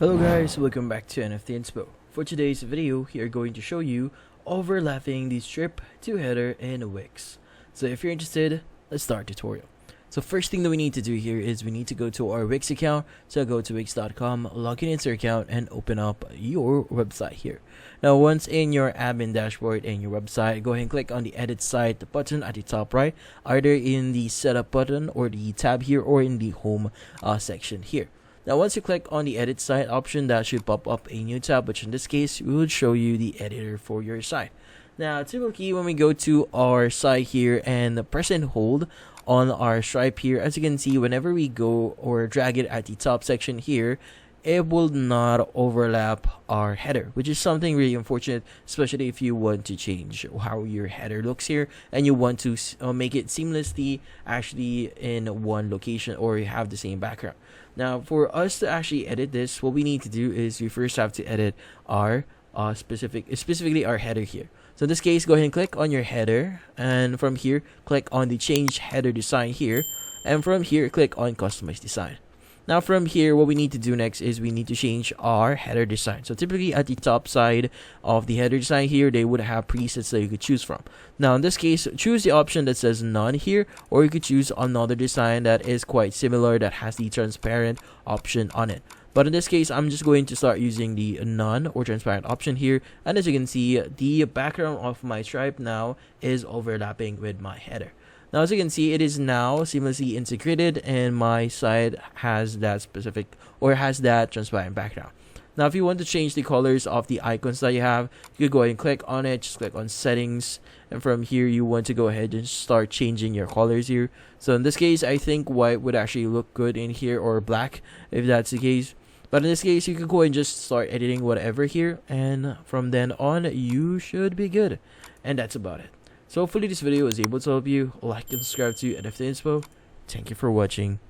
Hello guys, welcome back to NFT Inspo. For today's video, we are going to show you overlapping the strip to header in Wix. So if you're interested, let's start the tutorial. So first thing that we need to do here is we need to go to our Wix account. So go to wix.com, log into your account, and open up your website here. Now once in your admin dashboard and your website, go ahead and click on the edit site button at the top right, either in the setup button or the tab here or in the home section here. Now once you click on the edit site option, that should pop up a new tab, which in this case will show you the editor for your site. Now typically when we go to our site here and press and hold on our stripe here, as you can see, whenever we go or drag it at the top section here, it will not overlap our header, which is something really unfortunate, especially if you want to change how your header looks here and you want to make it seamlessly actually in one location or you have the same background. Now for us to actually edit this, what we need to do is we first have to edit our specifically our header here. So in this case, go ahead and click on your header, and from here click on the change header design here, and from here click on customize design. Now from here, what we need to do next is we need to change our header design. So typically at the top side of the header design here, they would have presets that you could choose from. Now in this case, choose the option that says none here, or you could choose another design that is quite similar that has the transparent option on it. But in this case, I'm just going to start using the none or transparent option here. And as you can see, the background of my stripe now is overlapping with my header. Now as you can see, it is now seamlessly integrated and my site has that specific or has that transparent background. Now if you want to change the colors of the icons that you have, you can go ahead and click on it, just click on settings, and from here you want to go ahead and start changing your colors here. So in this case, I think white would actually look good in here, or black if that's the case. But in this case, you can go and just start editing whatever here, and from then on you should be good. And that's about it. So hopefully this video was able to help you. Like and subscribe to NFT Inspo. Thank you for watching.